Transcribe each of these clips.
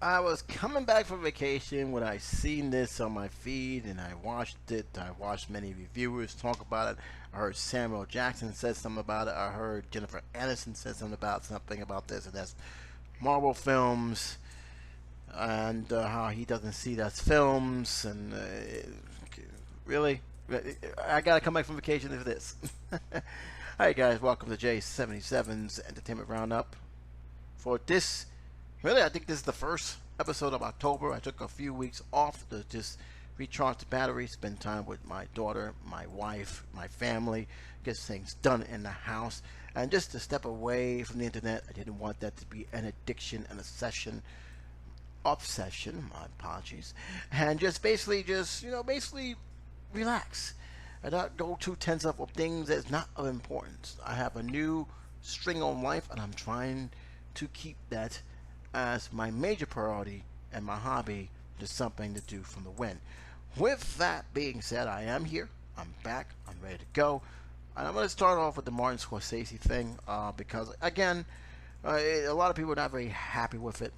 I was coming back from vacation when I seen this on my feed and I watched it. I watched many reviewers talk about it. I heard Samuel Jackson said something about it. I heard Jennifer Aniston said something about this, and that's Marvel films and how he doesn't see that's films and really. I gotta come back from vacation for this. Hi guys, welcome to J77's Entertainment Roundup. For this, really, I think this is the first episode of October. I took a few weeks off to just recharge the battery, spend time with my daughter, my wife, my family, get things done in the house, and just to step away from the internet. I didn't want that to be an addiction and a obsession, my apologies, and just basically basically relax. I don't go too tense up with things that's not of importance. I have a new string on life, and I'm trying to keep that as my major priority and my hobby, just something to do from the wind. With that being said, I am here. I'm back. I'm ready to go. And I'm going to start off with the Martin Scorsese thing because, again, a lot of people are not very happy with it.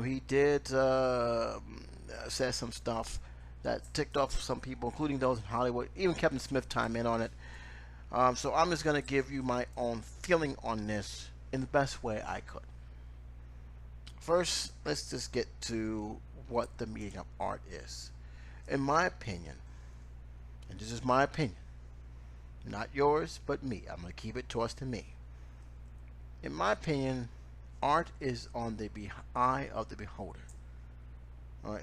He did say some stuff that ticked off some people, including those in Hollywood. Even Kevin Smith chimed in on it. So I'm just going to give you my own feeling on this in the best way I could. First, let's just get to what the meaning of art is. In my opinion, and this is my opinion, not yours, but me. I'm going to keep it towards to me. In my opinion, art is on the eye of the beholder.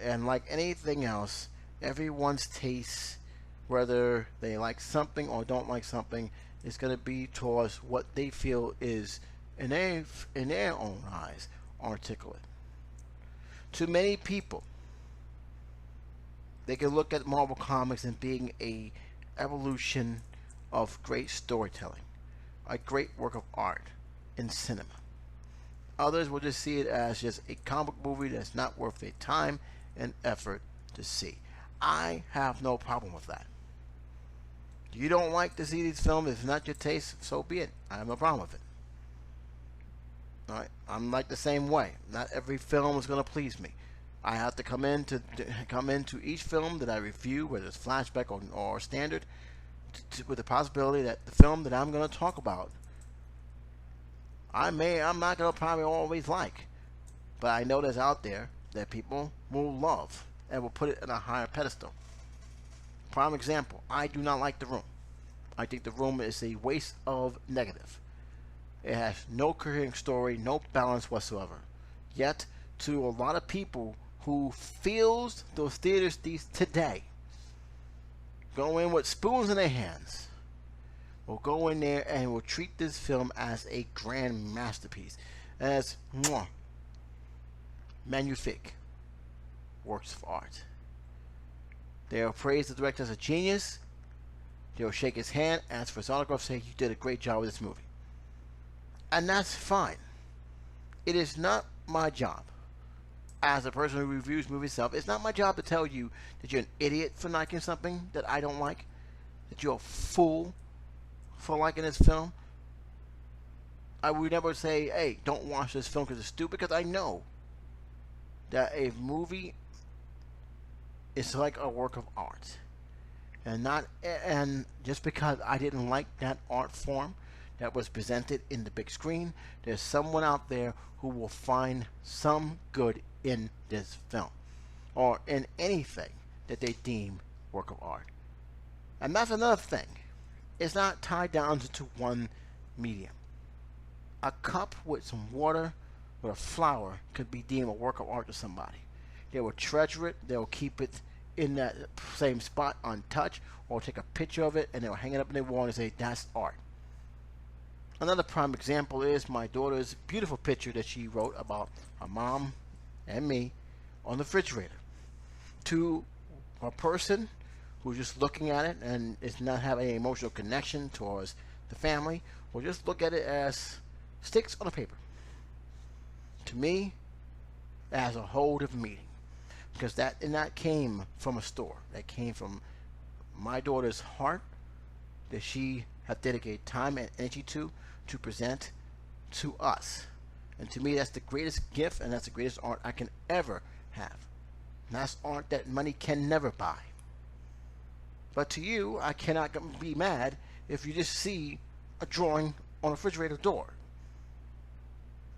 And like anything else, everyone's taste, whether they like something or don't like something, is going to be towards what they feel is, in their own eyes, articulate. To many people, they can look at Marvel Comics and being a evolution of great storytelling, a great work of art in cinema. Others will just see it as just a comic movie that's not worth their time and effort to see. I have no problem with that. You don't like to see these films, if it's not your taste, so be it. I have no problem with it. Alright, I'm like the same way. Not every film is going to please me. I have to come into each film that I review, whether it's flashback or standard, with the possibility that the film that I'm going to talk about, I'm not going to probably always like, but I know there's out there that people will love and will put it in a higher pedestal. Prime example, I do not like The Room. I think The Room is a waste of negative. It has no coherent story, no balance whatsoever. Yet, to a lot of people who feels those theaters today, go in with spoons in their hands, will go in there and will treat this film as a grand masterpiece, as magnifique works of art. They'll praise the director as a genius. They'll shake his hand, ask for his autograph, say you did a great job with this movie. And that's fine. It is not my job, as a person who reviews movies itself, it's not my job to tell you that you're an idiot for liking something that I don't like, that you're a fool for liking this film. I would never say, hey, don't watch this film because it's stupid, because I know that a movie is like a work of art. And just because I didn't like that art form that was presented in the big screen, there's someone out there who will find some good in this film or in anything that they deem work of art. And that's another thing. It's not tied down to one medium. A cup with some water with a flower could be deemed a work of art to somebody. They will treasure it. They'll keep it in that same spot untouched, or take a picture of it and they'll hang it up in their wall and say that's art. Another prime example is my daughter's beautiful picture that she wrote about her mom and me on the refrigerator. To a person who's just looking at it and is not having an emotional connection towards the family, will just look at it as sticks on a paper. To me, it has a whole different meaning, because that came from a store. That came from my daughter's heart, that she had dedicated time and energy to present to us And to me, that's the greatest gift, and that's the greatest art I can ever have. And that's art that money can never buy. But to you, I cannot be mad if you just see a drawing on a refrigerator door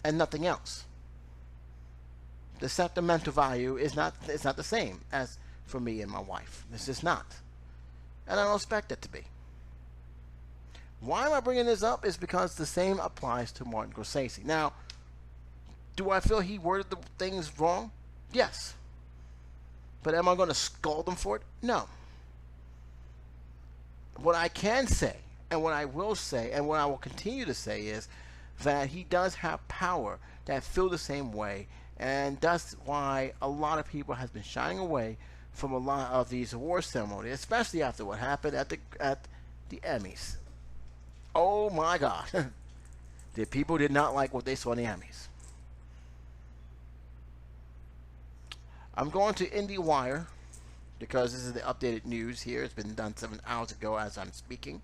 and nothing else. The sentimental value is not, it's not the same as for me and my wife. It's just not. And I don't expect it to be. Why am I bringing this up? Is because the same applies to Martin Scorsese. Now, do I feel he worded the things wrong? Yes. But am I going to scold him for it? No. What I can say, and what I will say, and what I will continue to say is that he does have power that feel the same way, and that's why a lot of people has been shying away from a lot of these award ceremonies, especially after what happened at the Emmys. Oh my God. The people did not like what they saw in the Emmys. I'm going to IndieWire because this is the updated news here. It's been done 7 hours ago as I'm speaking.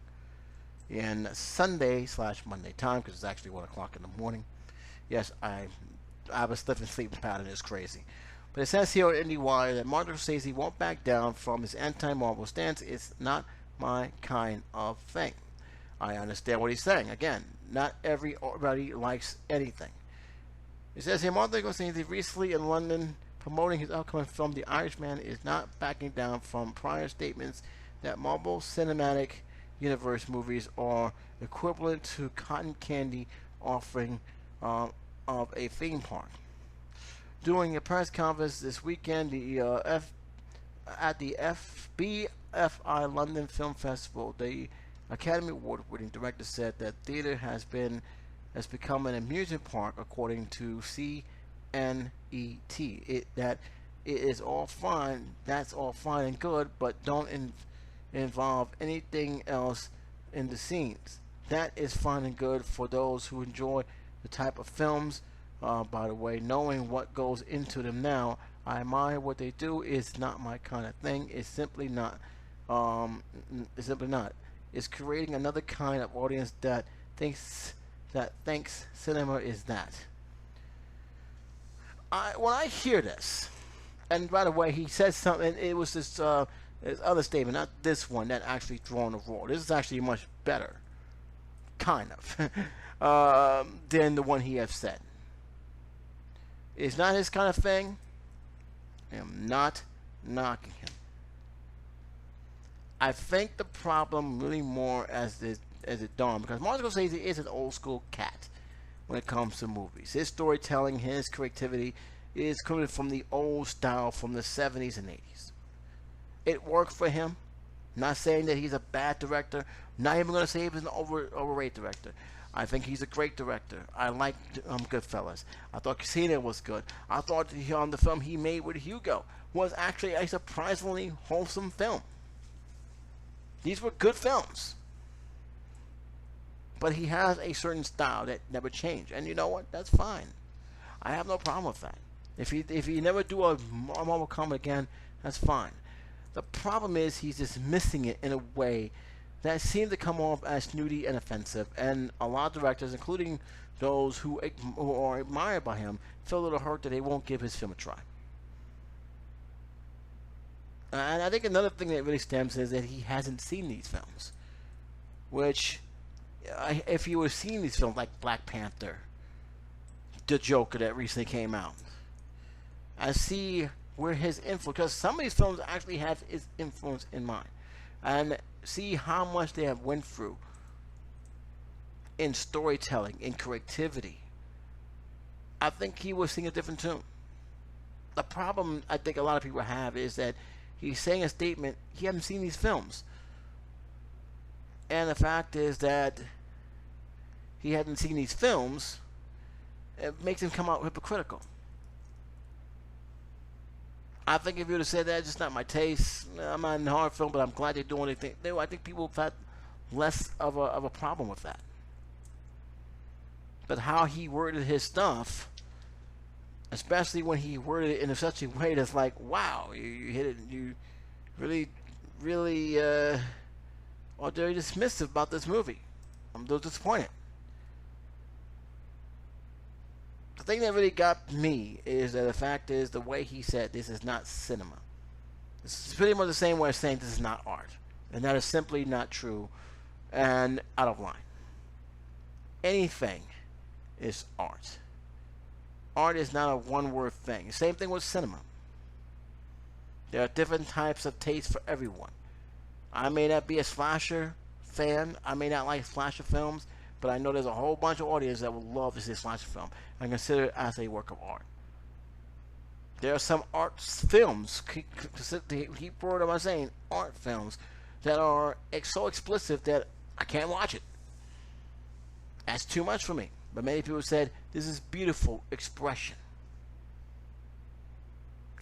In Sunday/Monday time, because it's actually 1 o'clock in the morning. Yes, I have a sleeping pattern. It's crazy. But it says here on IndieWire that Martin Scorsese won't back down from his anti-Marvel stance. It's not my kind of thing. I understand what he's saying. Again, not everybody likes anything. It says here Martin Scorsese recently in London promoting his upcoming film The Irishman is not backing down from prior statements that Marvel Cinematic Universe movies are equivalent to cotton candy offering of a theme park. During a press conference this weekend, at the BFI London Film Festival, the Academy Award-winning director said that theater has become an amusement park, according to CNET. That it is all fine. That's all fine and good, but don't involve anything else in the scenes. That is fine and good for those who enjoy the type of films. By the way, knowing what goes into them now, I admire what they do. It's not my kind of thing. It's simply not. It's simply not. It's creating another kind of audience that thinks cinema is that. When I hear this, and by the way, he says something. It was this other statement, not this one, that actually drawn the roar. This is actually much better, kind of, than the one he has said. It's not his kind of thing. I am not knocking him. I think the problem really more as it dawned, because Martin Scorsese is an old school cat when it comes to movies. His storytelling, his creativity is coming from the old style from the 70s and 80s. It worked for him. Not saying that he's a bad director. Not even going to say he's an overrated director. I think he's a great director. I liked Goodfellas. I thought Casino was good. I thought the film he made with Hugo was actually a surprisingly wholesome film. These were good films. But he has a certain style that never changed. And you know what? That's fine. I have no problem with that. If he never do a Marvel comic again, that's fine. The problem is he's just missing it in a way that seemed to come off as snooty and offensive, and a lot of directors, including those who are admired by him, feel a little hurt that they won't give his film a try. And I think another thing that really stems is that he hasn't seen these films, which, if he would have seen these films like Black Panther, the Joker that recently came out, I see where his influence, because some of these films actually have his influence in mind, and see how much they have went through in storytelling, in creativity. I think he was singing a different tune. The problem I think a lot of people have is that he's saying a statement, he hasn't seen these films. And the fact is that he hadn't seen these films, it makes him come out hypocritical. I think if you would have said that, it's just not my taste. I'm not in horror film, but I'm glad they're doing anything. I think people have had less of a problem with that. But how he worded his stuff, especially when he worded it in such a way that's like, wow, you hit it, you really, are very dismissive about this movie. I'm a little disappointed. thing that really got me is that the fact is the way he said this is not cinema. This is pretty much the same way of saying this is not art. And that is simply not true and out of line. Anything is art. Art is not a one-word thing. Same thing with cinema. There are different types of taste for everyone. I may not be a slasher fan. I may not like slasher films, but I know there's a whole bunch of audience that would love to see a slasher film and consider it as a work of art. There are some art films, keep word am I saying, art films, that are so explicit that I can't watch it. That's too much for me. But many people said, this is beautiful expression.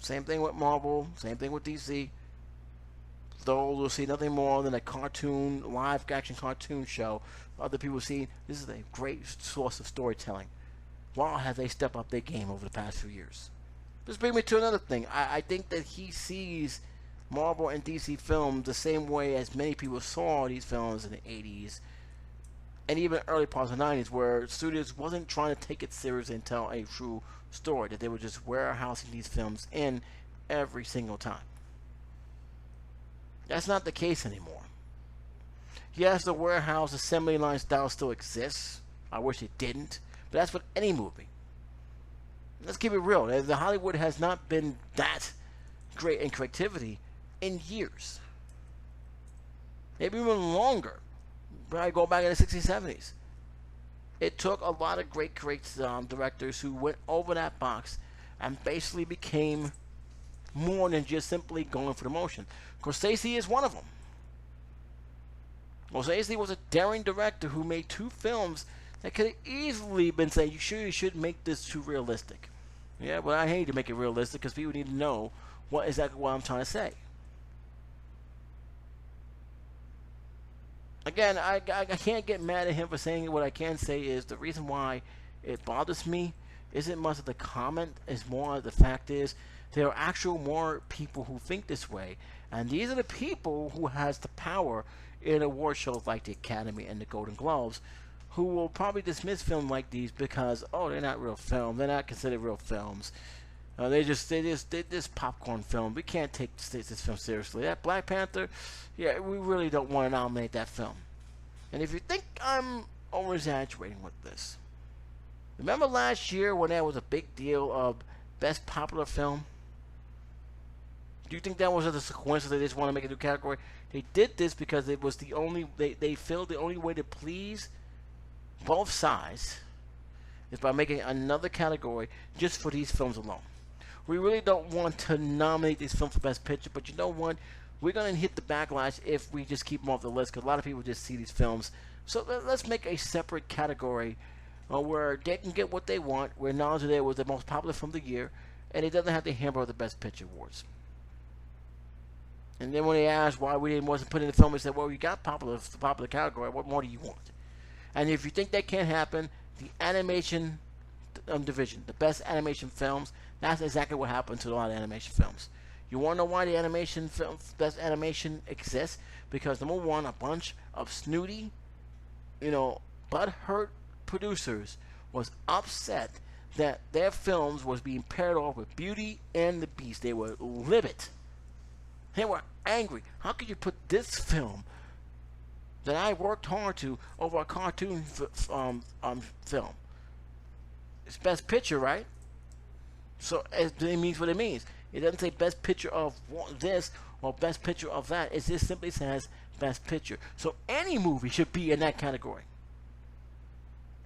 Same thing with Marvel, same thing with DC. Though we'll see nothing more than a cartoon, live action cartoon show. Other people see this is a great source of storytelling. Wow, have they stepped up their game over the past few years. This brings me to another thing. I think that he sees Marvel and DC films the same way as many people saw these films in the 80s and even early parts of the 90s, where studios wasn't trying to take it seriously and tell a true story, that they were just warehousing these films in every single time. That's not the case anymore. Yes, the warehouse assembly line style still exists. I wish it didn't, but that's with any movie. Let's keep it real. The Hollywood has not been that great in creativity in years. Maybe even longer. I go back in the 60s, 70s. It took a lot of great directors who went over that box and basically became more than just simply going for the motion. Scorsese is one of them. Scorsese was a daring director who made two films that could have easily been saying, you should make this too realistic. Yeah, but I hate to make it realistic because people need to know exactly what I'm trying to say. Again, I can't get mad at him for saying it. What I can say is the reason why it bothers me isn't much of the comment, it's more the fact is there are more people who think this way, and these are the people who has the power in award shows like the Academy and the Golden Globes, who will probably dismiss films like these because they're not real film, they're not considered real films. They're just popcorn film. We can't take this film seriously. That Black Panther, yeah, we really don't want to nominate that film. And if you think I'm over-exaggerating with this, remember last year when there was a big deal of Best Popular Film? Do you think that was just a coincidence they just want to make a new category? They did this because it was the only, they felt the only way to please both sides is by making another category just for these films alone. We really don't want to nominate these films for Best Picture, but you know what? We're going to hit the backlash if we just keep them off the list, because a lot of people just see these films. So let's make a separate category where they can get what they want, where Knowledge of There was the most popular film of the year, and it doesn't have to hamper the Best Picture awards. And then when they asked why we wasn't put in the film, we said, well, you got the popular category. What more do you want? And if you think that can't happen, the animation division, the best animation films, that's exactly what happened to a lot of animation films. You want to know why the animation best animation exists? Because number one, a bunch of snooty, butthurt producers was upset that their films was being paired off with Beauty and the Beast. They were livid. They were angry. How could you put this film that I worked hard to over a cartoon film? It's Best Picture, right? So it means what it means. It doesn't say Best Picture of this or Best Picture of that. It just simply says Best Picture. So any movie should be in that category.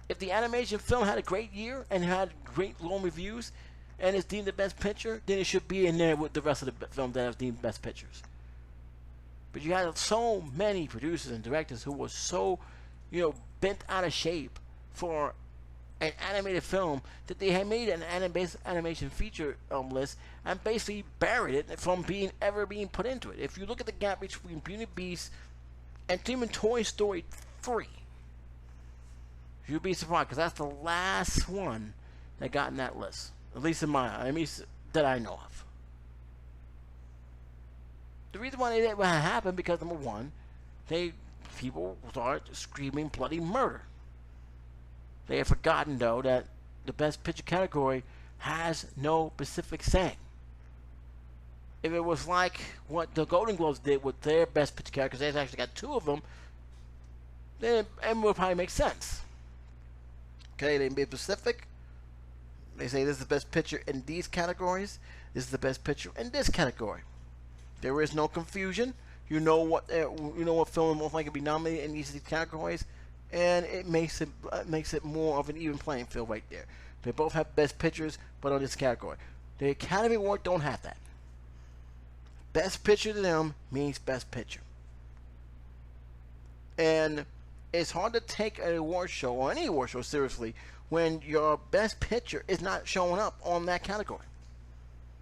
If the animation film had a great year and had great long reviews and is deemed the Best Picture, then it should be in there with the rest of the films that are deemed Best Pictures. But you had so many producers and directors who were so, bent out of shape for an animated film that they had made an animation feature list and basically buried it from ever being put into it. If you look at the gap between Beauty and the Beast and even Toy Story 3, you'll be surprised because that's the last one that got in that list, at least in my eyes, that I know of. The reason why that happened because number one, people started screaming bloody murder. They had forgotten, though, that the Best Picture category has no specific saying. If it was like what the Golden Globes did with their Best Picture category, because they actually got 2 of them, then it would probably make sense. Okay, they be specific. They say this is the Best Picture in these categories. This is the Best Picture in this category. There is no confusion. You know what film most likely to be nominated in each of these categories, and it makes it more of an even playing field right there. They both have Best Pictures, but on this category, the Academy Award don't have that. Best Picture to them means Best Picture, and it's hard to take an award show or any award show seriously when your Best Picture is not showing up on that category,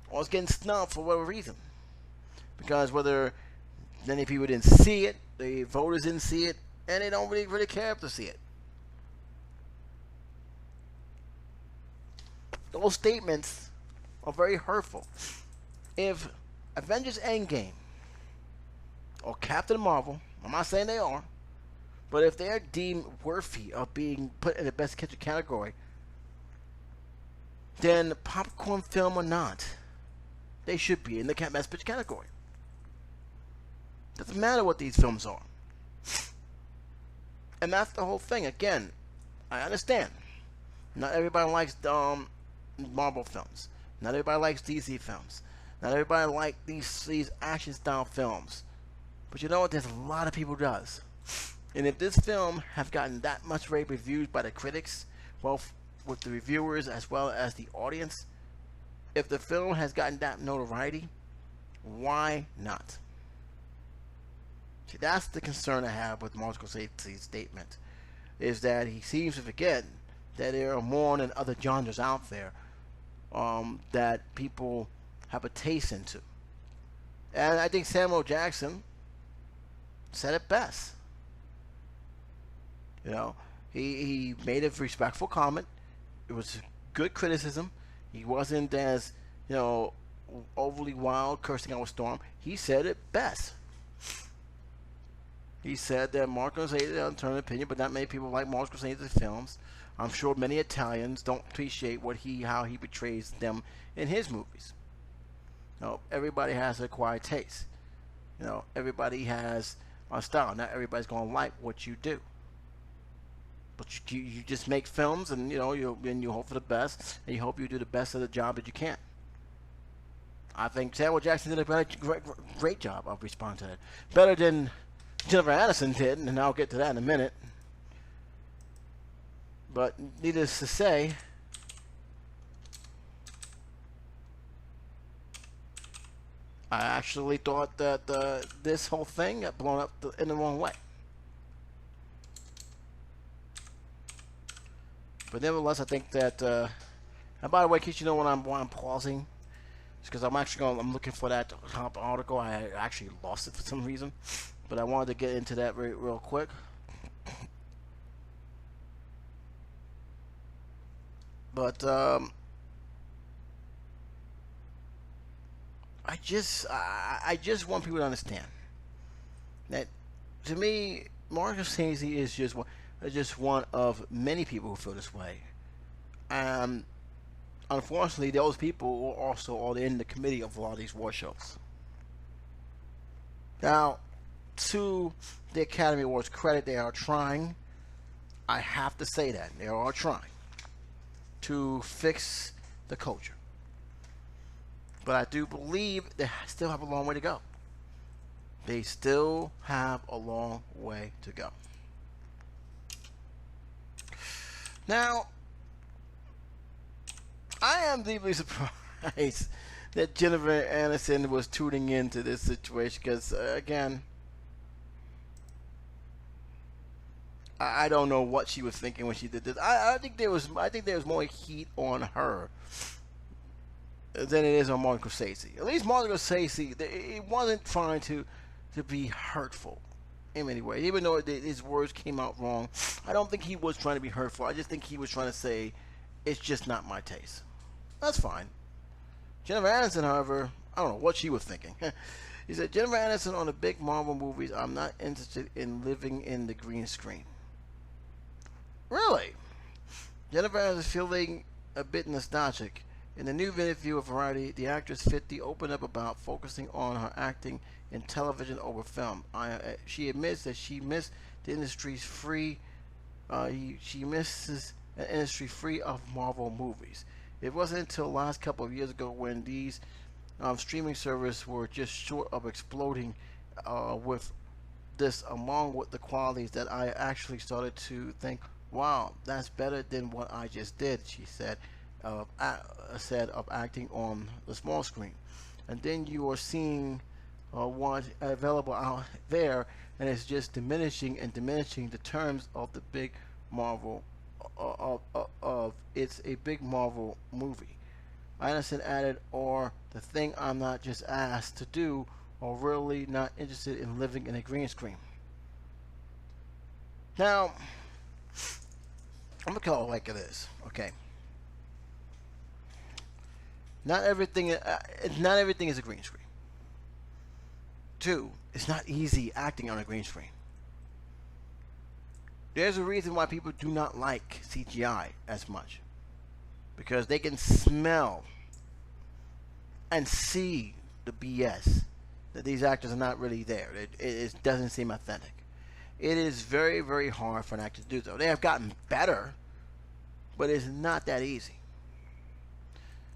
or it's getting snubbed for whatever reason, because whether many people didn't see it, the voters didn't see it, and they don't really care to see it. Those statements are very hurtful. If Avengers Endgame or Captain Marvel, I'm not saying they are, but if they're deemed worthy of being put in the Best Picture category, then popcorn film or not, they should be in the Best Picture category. Doesn't matter what these films are. And that's the whole thing. Again, I understand. Not everybody likes Marvel films. Not everybody likes DC films. Not everybody likes these action style films. But you know what? There's a lot of people who does. And if this film have gotten that much rave reviews by the critics, both with the reviewers as well as the audience, if the film has gotten that notoriety, why not? See, that's the concern I have with Martin Scorsese's statement, is that he seems to forget that there are more than other genres out there that people have a taste into. And I think Samuel Jackson said it best. You know, he made a respectful comment. It was good criticism. He wasn't as, overly wild, cursing out a storm. He said it best. He said that Martin Scorsese has an undetermined opinion, but not many people like Martin Scorsese's films. I'm sure many Italians don't appreciate how he portrays them in his movies. Everybody has an acquired taste. Everybody has a style. Not everybody's going to like what you do. But you just make films, and you hope for the best, and you hope you do the best of the job that you can. I think Samuel Jackson did a great job of responding to that. Better than Jennifer Aniston did, and I'll get to that in a minute. But needless to say, I actually thought that this whole thing got blown up in the wrong way. But nevertheless, I think that. And by the way, in case you know why I'm pausing, it's because I'm looking for that top article. I actually lost it for some reason, but I wanted to get into that real quick. But I just want people to understand that, to me, Martin Scorsese is just one of many people who feel this way. Unfortunately, those people are also all in the committee of a lot of these war shows. Now, to the Academy Awards' credit, they are trying. I have to say that they are trying to fix the culture. But I do believe they still have a long way to go. They still have a long way to go. Now, I am deeply surprised that Jennifer Aniston was tuning into this situation, because again, I don't know what she was thinking when she did this. I think there was more heat on her than it is on Martin Scorsese. At least Martin Scorsese, he wasn't trying to be hurtful in any way, even though his words came out wrong. I don't think he was trying to be hurtful. I just think he was trying to say, it's just not my taste. That's fine. Jennifer Aniston, however, I don't know what she was thinking. He said, Jennifer Aniston on the big Marvel movies, I'm not interested in living in the green screen. Really? Jennifer Aniston feeling a bit nostalgic. In the new interview with Variety, the actress 50 opened up about focusing on her acting in television over film. She admits that she missed the industry's free. She misses an industry free of Marvel movies. It wasn't until the last couple of years ago when these streaming services were just short of exploding with this among with the qualities that I actually started to think, wow, that's better than what I just did. She said, of acting on the small screen, and then you are seeing what's available out there, and it's just diminishing and diminishing the terms of the big Marvel of it's a big Marvel movie. Anderson added, or the thing I'm not just asked to do, or really not interested in living in a green screen. Now, I'm gonna call it like it is, okay? Not everything is a green screen. Two, it's not easy acting on a green screen. There's a reason why people do not like CGI as much, because they can smell and see the BS that these actors are not really there. It doesn't seem authentic. It is very, very hard for an actor to do so. They have gotten better, but it's not that easy.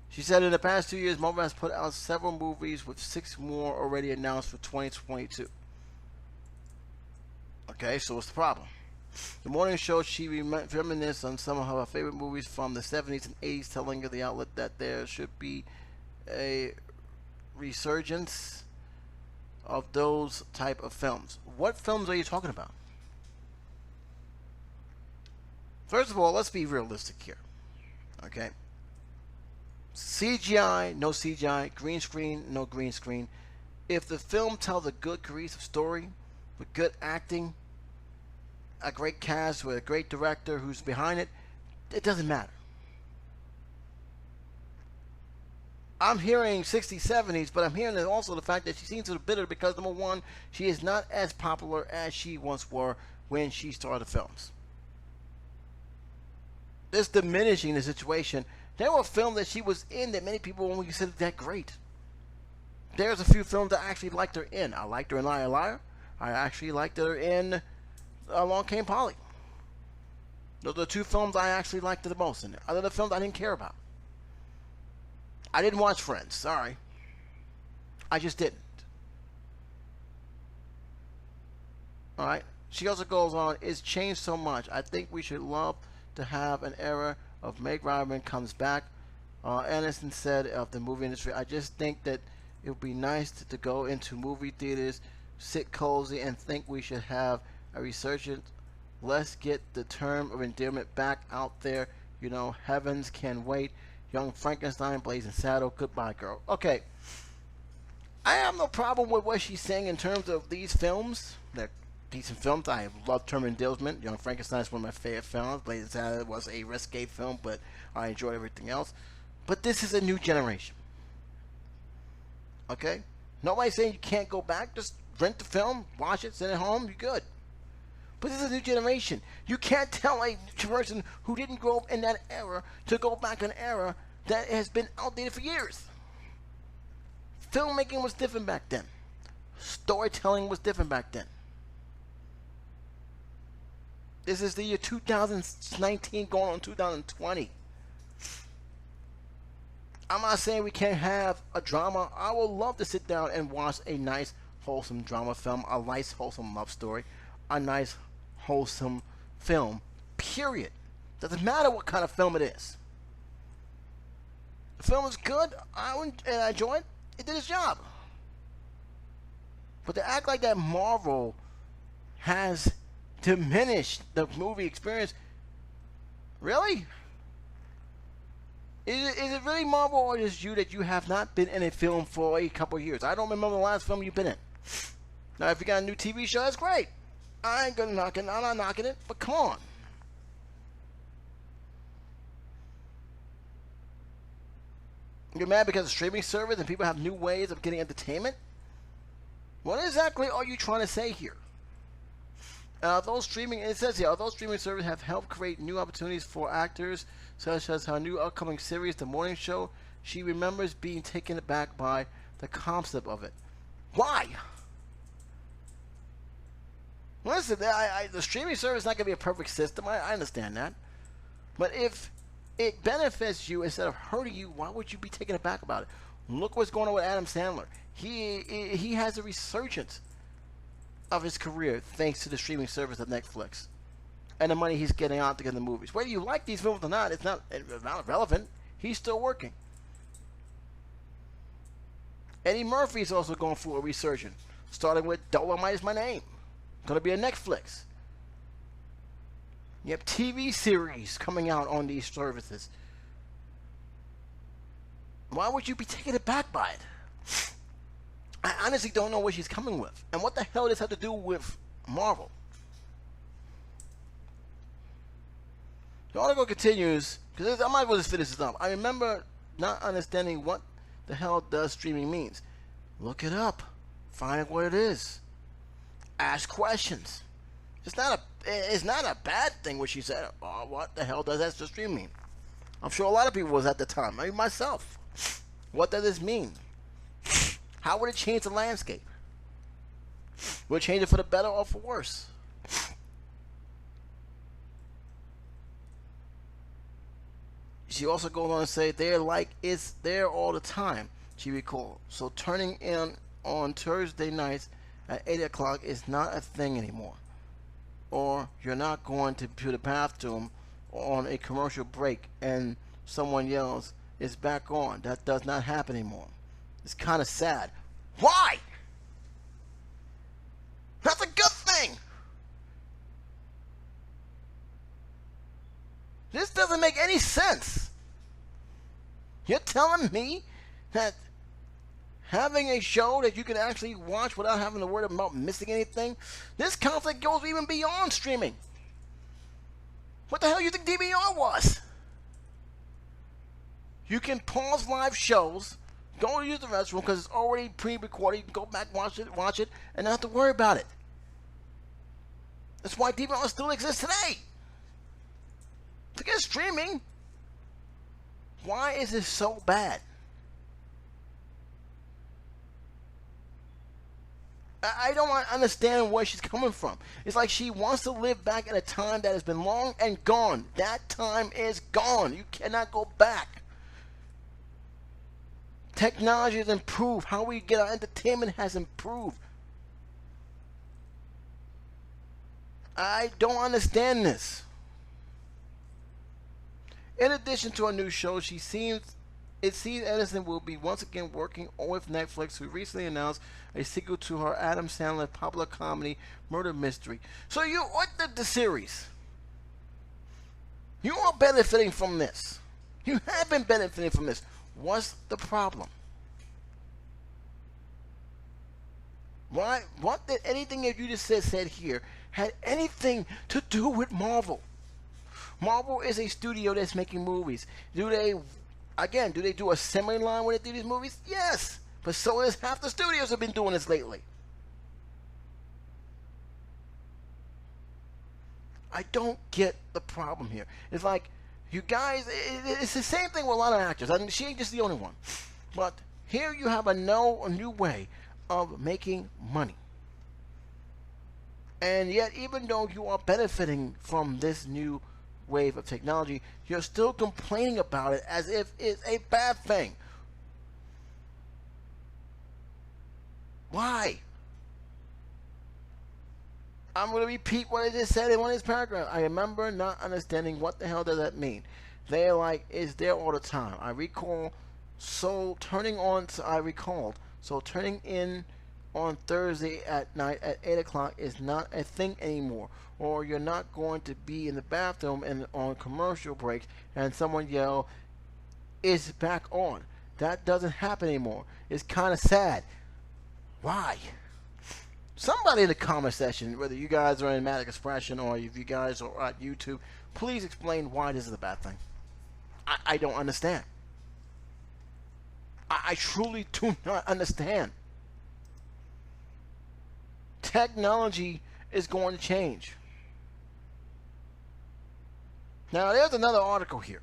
She said in the past 2 years, Marvel has put out several movies with 6 more already announced for 2022. Okay, so what's the problem? The morning show, she reminisced on some of her favorite movies from the 70s and 80s, telling the outlet that there should be a resurgence of those type of films. What films are you talking about? First of all, let's be realistic here. Okay? CGI, no CGI, green screen, no green screen. If the film tells a good cohesive story with good acting, a great cast with a great director who's behind it, it doesn't matter. I'm hearing 60s, 70s, but I'm hearing also the fact that she seems a little bitter because, number one, she is not as popular as she once were when she started films. This diminishing the situation. There were films that she was in that many people won't consider that great. There's a few films I actually liked her in. I liked her in Liar Liar. I actually liked her in Along Came Polly. Those are the 2 films I actually liked her the most in there. Other than films I didn't care about. I didn't watch Friends. Sorry. I just didn't. Alright. She also goes on, it's changed so much. I think we should love to have an era of Meg Ryan comes back. Anderson said of the movie industry, I just think that it would be nice to go into movie theaters, sit cozy, and think we should have a resurgence. Let's get the term of endearment back out there. You know, Heavens Can Wait, Young Frankenstein, Blazing Saddle, Goodbye Girl. Okay, I have no problem with what she's saying in terms of these films. They're decent films. I love Term Endearment. Young Frankenstein is one of my favorite films. Blazing Saddle was a risque film, but I enjoyed everything else. But this is a new generation. Okay? Nobody's saying you can't go back. Just rent the film, watch it, send it home, you're good. But this is a new generation. You can't tell a person who didn't grow up in that era to go back an era that has been outdated for years. Filmmaking was different back then. Storytelling was different back then. This is the year 2019 going on 2020. I'm not saying we can't have a drama. I would love to sit down and watch a nice, wholesome drama film, a nice, wholesome love story, a nice, wholesome film, period. Doesn't matter what kind of film it is. The film is good, and I enjoyed it. It did its job. But to act like that Marvel has diminished the movie experience, really? Is it really Marvel, or is it you that you have not been in a film for a couple of years? I don't remember the last film you've been in. Now, if you got a new TV show, that's great. I ain't gonna knock it. I'm not knocking it, but come on. You're mad because of streaming service and people have new ways of getting entertainment? What exactly are you trying to say here? It says here, although streaming services have helped create new opportunities for actors, such as her new upcoming series, The Morning Show, she remembers being taken aback by the concept of it. Why? Listen, the streaming service is not going to be a perfect system. I understand that. But if it benefits you instead of hurting you, why would you be taken aback about it? Look what's going on with Adam Sandler. He has a resurgence of his career thanks to the streaming service of Netflix and the money he's getting out to get the movies. Whether you like these films or not, it's not relevant. He's still working. Eddie Murphy's also going through a resurgence, starting with Dolomite Is My Name. Going to be a Netflix. You have TV series coming out on these services. Why would you be taken aback by it? I honestly don't know what she's coming with. And what the hell does this have to do with Marvel? The article continues, because I might as well just finish this up. I remember not understanding what the hell does streaming means. Look it up. Find out what it is. Ask questions. It's not a bad thing what she said. Oh, what the hell does that stream mean? I'm sure a lot of people was at the time. Maybe myself. What does this mean? How would it change the landscape? Would it change it for the better or for worse? She also goes on to say they're like it's there all the time, she recalled. So turning in on Thursday nights at 8 o'clock is not a thing anymore. Or you're not going to the bathroom on a commercial break and someone yells, "It's back on." That does not happen anymore. It's kind of sad. Why? That's a good thing. This doesn't make any sense. You're telling me that having a show that you can actually watch without having to worry about missing anything, this concept goes even beyond streaming. What the hell do you think DVR was? You can pause live shows, go use the restroom because it's already pre-recorded. You can go back, watch it, and not have to worry about it. That's why DVR still exists today. Forget streaming. Why is this so bad? I don't understand where she's coming from. It's like she wants to live back in a time that has been long and gone. That time is gone. You cannot go back. Technology has improved. How we get our entertainment has improved. I don't understand this. In addition to a new show, it seems Edison will be once again working with Netflix, who recently announced a sequel to her Adam Sandler popular comedy murder mystery. So what the series? You are benefiting from this. You have been benefiting from this. What's the problem? Why? What did anything that you just said here had anything to do with Marvel? Marvel is a studio that's making movies. Do they do a assembly line when they do these movies? Yes. But so is half the studios have been doing this lately. I don't get the problem here. It's like, you guys, it's the same thing with a lot of actors. I mean, she ain't just the only one. But here you have a new way of making money. And yet, even though you are benefiting from this new wave of technology, you're still complaining about it as if it's a bad thing. Why? I'm going to repeat what I just said in one of these paragraphs. I remember not understanding what the hell does that mean. They're like, it's there all the time. I recalled, so turning in on Thursday at night at 8 o'clock is not a thing anymore. Or you're not going to be in the bathroom and on commercial breaks and someone yell, "It's back on." That doesn't happen anymore. It's kind of sad. Why? Somebody in the comment section, whether you guys are in Matic Expression or if you guys are at YouTube, please explain why this is a bad thing. I don't understand. I truly do not understand. Technology is going to change. Now, there's another article here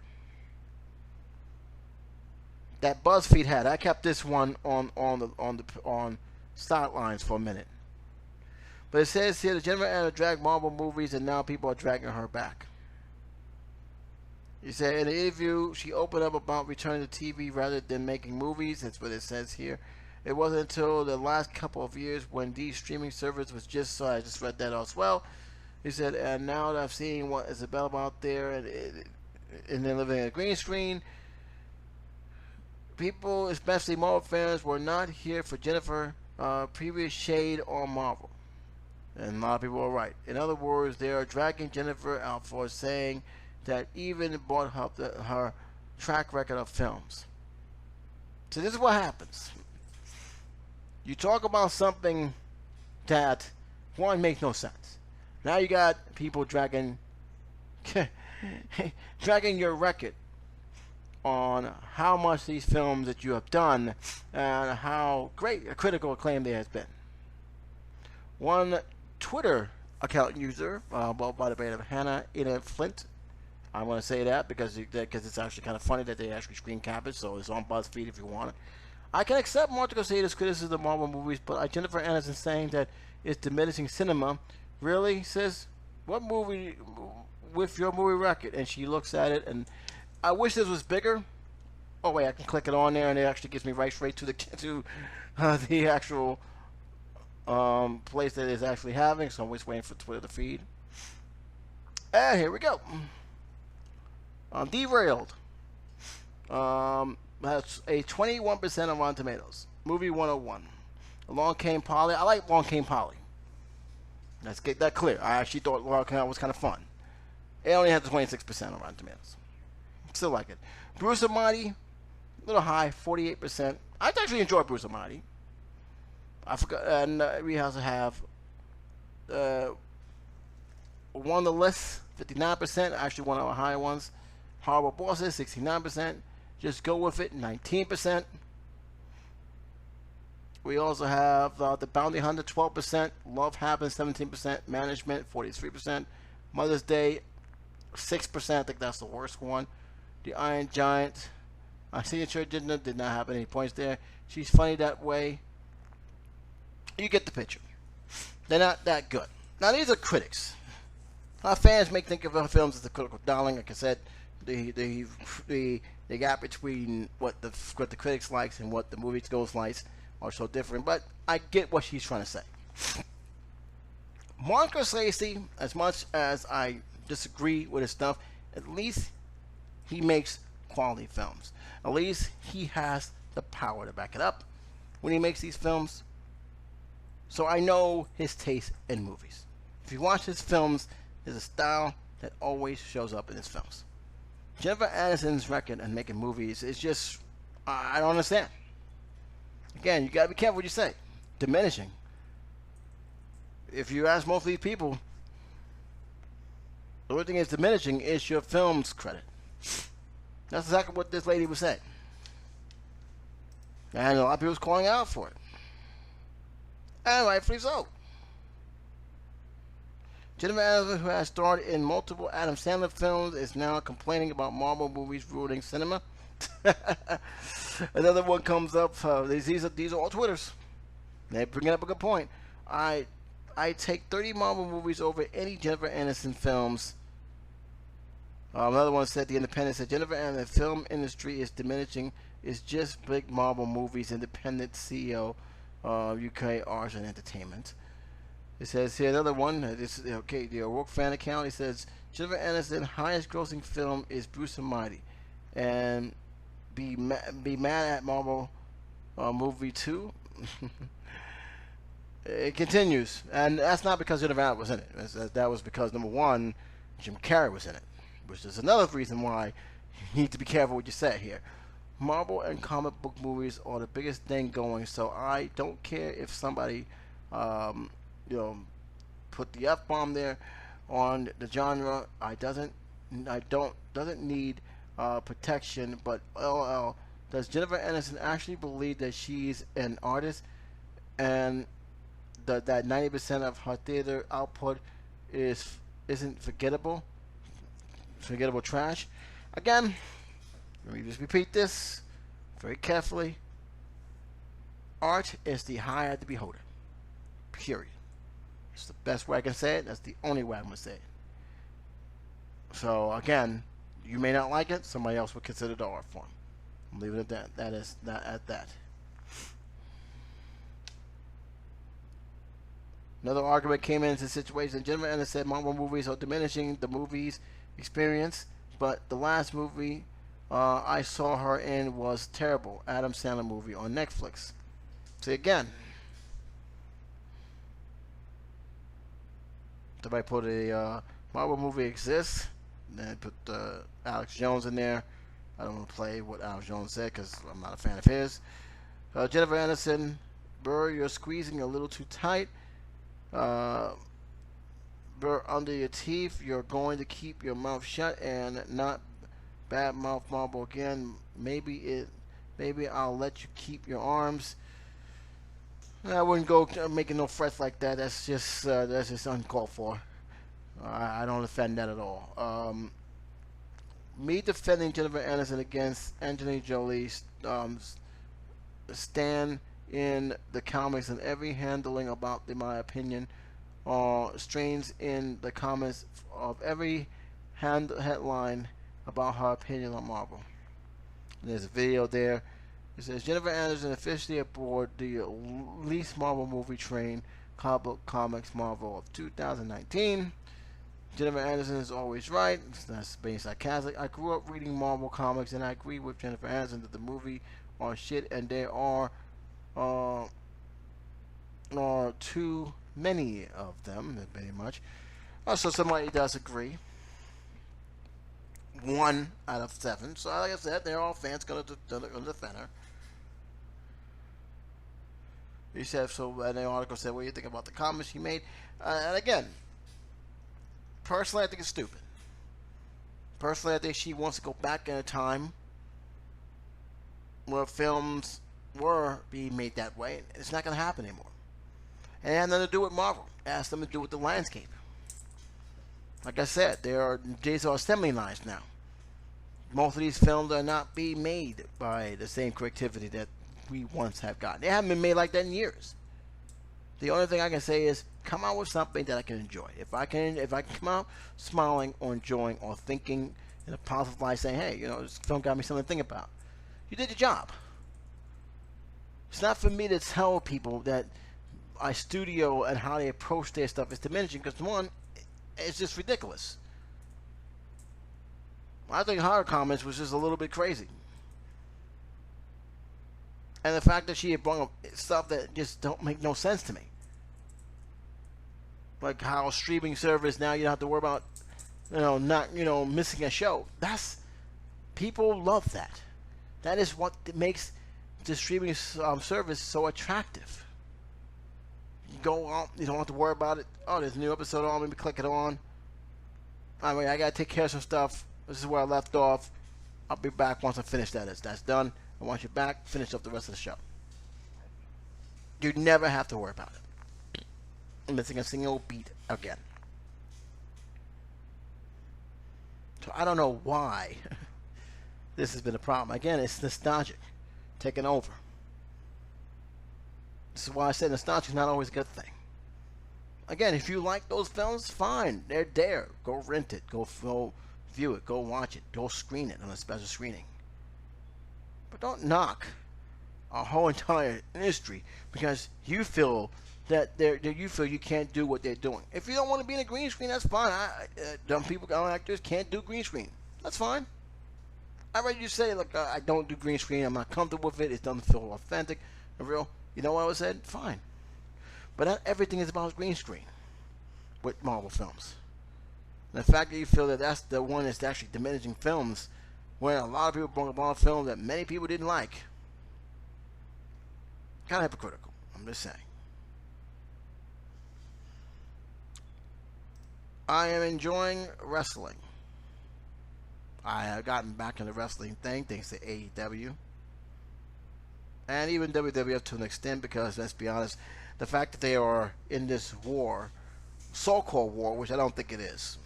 that BuzzFeed had. I kept this one on sidelines for a minute. But it says here that Jennifer Aniston dragged Marvel movies, and now people are dragging her back. He said in an interview, she opened up about returning to TV rather than making movies. That's what it says here. It wasn't until the last couple of years when these streaming service was just, so I just read that as well. He said, and now that I've seen what is available out there, and then living in a green screen, people, especially Marvel fans, were not here for Jennifer previous shade on Marvel. And a lot of people are right. In other words, they are dragging Jennifer out for saying that even brought up her track record of films. So this is what happens. You talk about something that, one, makes no sense. Now you got people dragging your record on how much these films that you have done and how great a critical acclaim there has been. One Twitter account user, by the name of Hannah Ina Flint, I want to say that because it's actually kind of funny that they actually screen cap it, so it's on BuzzFeed if you want it. I can accept Martin Scorsese's criticism of Marvel movies, but Jennifer Aniston saying that it's diminishing cinema. Really, sis? What movie with your movie record? And she looks at it, and I wish this was bigger. Oh wait, I can click it on there, and it actually gives me right straight to the actual place that it's actually having. So I'm just waiting for Twitter to feed. And here we go. Derailed. That's a 21% on Rotten Tomatoes. Movie 101. Along Came Polly. I like Along Came Polly. Let's get that clear. I actually thought Along Came Polly was kind of fun. It only has 26% on Rotten Tomatoes. Still like it. Bruce Almighty, a little high, 48%. I actually enjoy Bruce Almighty. I forgot, and we also have one on the list, 59%. Actually, one of our higher ones. Horrible Bosses, 69%. Just Go With It, 19%. We also have The Bounty Hunter, 12%. Love Happens, 17%. Management, 43%. Mother's Day, 6%. I think that's the worst one. The Iron Giant. Signature did not have any points there. She's Funny That Way. You get the picture. They're not that good. Now, these are critics. Our fans may think of our films as the critical darling. Like I said, the gap between what the critics likes and what the movie goes likes are so different. But I get what she's trying to say. Martin Scorsese, as much as I disagree with his stuff, at least he makes quality films. At least he has the power to back it up when he makes these films. So I know his taste in movies. If you watch his films, there's a style that always shows up in his films. Jennifer Aniston's record in making movies is just, I don't understand. Again, you gotta be careful what you say. Diminishing. If you ask most of these people, the only thing that's diminishing is your film's credit. That's exactly what this lady was saying. And a lot of people was calling out for it. And rightfully so. Jennifer Aniston, who has starred in multiple Adam Sandler films, is now complaining about Marvel movies ruining cinema. Another one comes up. These are all Twitters. They're bringing up a good point. I take 30 Marvel movies over any Jennifer Aniston films. Another one said, The Independent said, Jennifer Aniston, the film industry is diminishing. It's just big Marvel movies. Independent CEO of UK Arts and Entertainment. It says here another one. This is okay. The O'Rourke fan account. It says Jennifer Aniston's highest grossing film is Bruce Almighty, and be mad at Marvel movie 2. It continues, and that's not because Jennifer Aniston was in it. That was because number one, Jim Carrey was in it, which is another reason why you need to be careful what you say here. Marvel and comic book movies are the biggest thing going, so I don't care if somebody put the F-bomb there on the genre. Doesn't need protection. But LOL, does Jennifer Aniston actually believe that she's an artist and that 90% of her theater output isn't forgettable trash. Again, let me just repeat this very carefully. Art is the eye of the beholder. Period. It's the best way I can say it. That's the only way I'm gonna say it. So again, you may not like it. Somebody else would consider the art form. I'm leaving it at that. That is not at that. Another argument came into the situation. Jennifer Aniston said Marvel movies are diminishing the movie's experience, but the last movie I saw her in was terrible. Adam Sandler movie on Netflix. See again. Somebody put a Marvel movie exists. Then put Alex Jones in there. I don't want to play what Alex Jones said because I'm not a fan of his. Jennifer Aniston, Burr, you're squeezing a little too tight. Burr, under your teeth. You're going to keep your mouth shut and not bad mouth Marvel again. Maybe I'll let you keep your arms. I wouldn't go making no threats like that. That's just uncalled for. I don't defend that at all. Me defending Jennifer Aniston against Angelina Jolie stand in the comics and every handling about my opinion strains in the comments of every headline about her opinion on Marvel. And there's a video there. It says Jennifer Aniston officially aboard the least Marvel movie train, comic book comics Marvel of 2019. Jennifer Aniston is always right. That's being sarcastic. I grew up reading Marvel comics, and I agree with Jennifer Aniston that the movie are shit, and there are too many of them, very much. So somebody does agree. 1 out of 7. So like I said, they're all fans gonna defend her. He said so. And the article said, "What do you think about the comments she made?" And again, personally, I think it's stupid. Personally, I think she wants to go back in a time where films were being made that way. It's not going to happen anymore. And it had nothing to do with Marvel. It has something to do with the landscape. Like I said, these are assembly lines now. Most of these films are not being made by the same creativity that we once have gotten. They haven't been made like that in years. The only thing I can say is come out with something that I can enjoy. If I can come out smiling or enjoying or thinking in a positive light, saying, "Hey, this film got me something to think about," you did your job. It's not for me to tell people that our studio and how they approach their stuff is diminishing, because one, it's just ridiculous. I think horror comments was just a little bit crazy. And the fact that she had brought up stuff that just don't make no sense to me. Like how streaming service now you don't have to worry about, not, missing a show. People love that. That is what makes the streaming service so attractive. You go on, you don't have to worry about it. Oh, there's a new episode on, let me click it on. I gotta take care of some stuff. This is where I left off. I'll be back once I finish that. That's done. And once you're back, finish up the rest of the show. You never have to worry about it. I'm missing a single beat again. So I don't know why this has been a problem. Again, it's nostalgic taking over. This is why I said nostalgia is not always a good thing. Again, if you like those films, fine. They're there. Go rent it. Go view it. Go watch it. Go screen it on a special screening. But don't knock our whole entire industry because you feel that you can't do what they're doing. If you don't want to be in a green screen, that's fine. Dumb people, actors can't do green screen. That's fine. I'd rather you say, look, I don't do green screen. I'm not comfortable with it. It doesn't feel authentic and real. You know what I said? Fine. But not everything is about green screen with Marvel films. And the fact that you feel that that's the one that's actually diminishing films, when a lot of people brought about a film that many people didn't like, kind of hypocritical. I'm just saying. I am enjoying wrestling. I have gotten back in the wrestling thing thanks to AEW. And even WWF to an extent, because let's be honest, the fact that they are in this war, so-called war, which I don't think it is.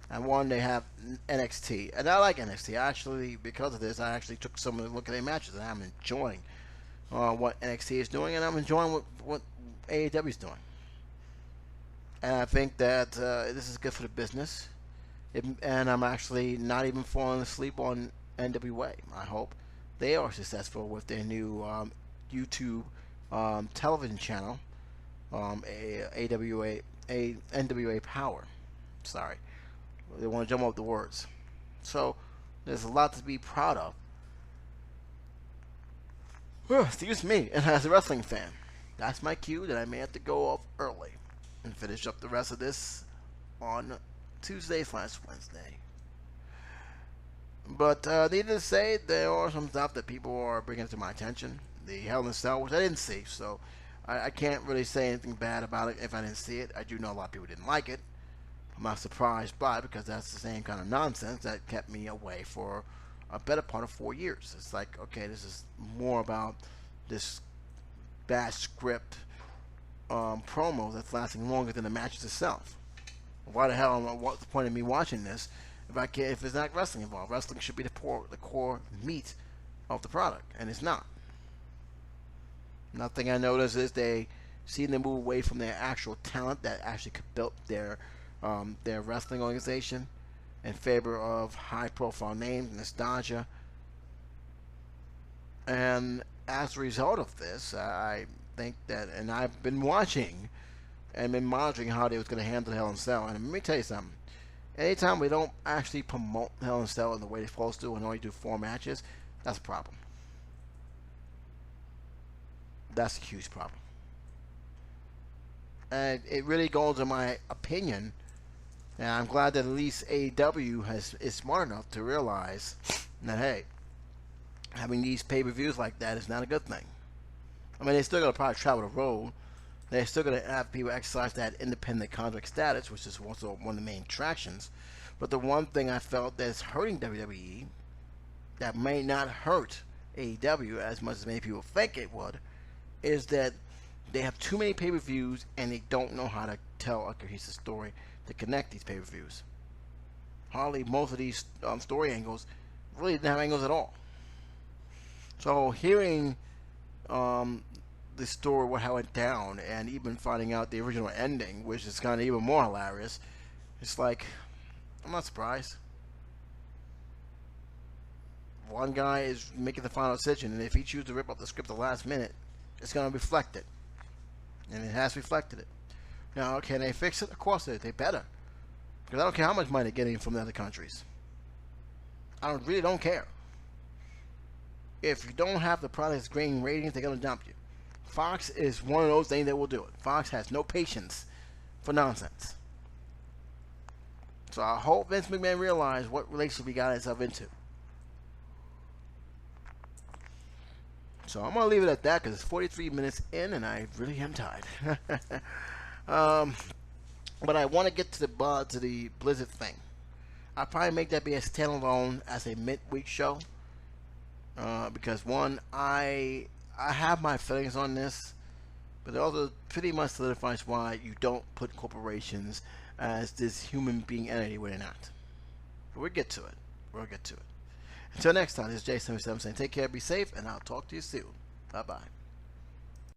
And one, they have NXT, and I like NXT. Actually, because of this, I actually took some of a look at their matches, and I'm enjoying what NXT is doing, and I'm enjoying what AEW is doing. And I think that this is good for the business. And I'm actually not even falling asleep on NWA. I hope they are successful with their new YouTube television channel, NWA Power. Sorry, they want to jump up the words. So there's a lot to be proud of. Excuse me. And as a wrestling fan, that's my cue that I may have to go off early and finish up the rest of this on Tuesday/Wednesday. But needless to say, there are some stuff that people are bringing to my attention. The Hell in a Cell, which I didn't see, so I can't really say anything bad about it if I didn't see it. I do know a lot of people didn't like it. I'm not surprised by it, because that's the same kind of nonsense that kept me away for a better part of 4 years. It's like, okay, this is more about this bad script promo that's lasting longer than the matches itself. Why the hell? What's the point of me watching this if there's not wrestling involved? Wrestling should be the core meat of the product, and it's not. Nothing I notice is they seem to move away from their actual talent that actually built their wrestling organization in favor of high-profile names, nostalgia, and as a result of this, I think that, and I've been watching and been monitoring how they was going to handle Hell in a Cell. And let me tell you something. Anytime we don't actually promote Hell in a Cell in the way they're supposed to and only do 4 matches, that's a problem. That's a huge problem. And it really goes in my opinion, and I'm glad that at least AEW is smart enough to realize that, hey, having these pay-per-views like that is not a good thing. I mean, they're still going to probably travel the road. They're still going to have people exercise that independent contract status, which is also one of the main attractions. But the one thing I felt that's hurting WWE, that may not hurt AEW as much as many people think it would, is that they have too many pay-per-views and they don't know how to tell a cohesive story to connect these pay-per-views. Hardly most of these story angles really didn't have angles at all. So hearing the story, how it went down, and even finding out the original ending, which is kind of even more hilarious, it's like, I'm not surprised. One guy is making the final decision, and if he chooses to rip up the script at the last minute, it's going to reflect it. And it has reflected it. Now, can they fix it? Of course they better. Because I don't care how much money they're getting from the other countries. I really don't care. If you don't have the product's grain ratings, they're going to dump you. Fox is one of those things that will do it. Fox has no patience for nonsense. So I hope Vince McMahon realized what relationship he got himself into. So I'm going to leave it at that because it's 43 minutes in and I really am tired. But I want to get to the Blizzard thing. I'll probably make that be a standalone as a midweek show. Because one, I have my feelings on this, but it also pretty much solidifies why you don't put corporations as this human being entity when they're not. But we'll get to it. We'll get to it. Until next time, this is Jay77 saying take care, be safe, and I'll talk to you soon. Bye-bye.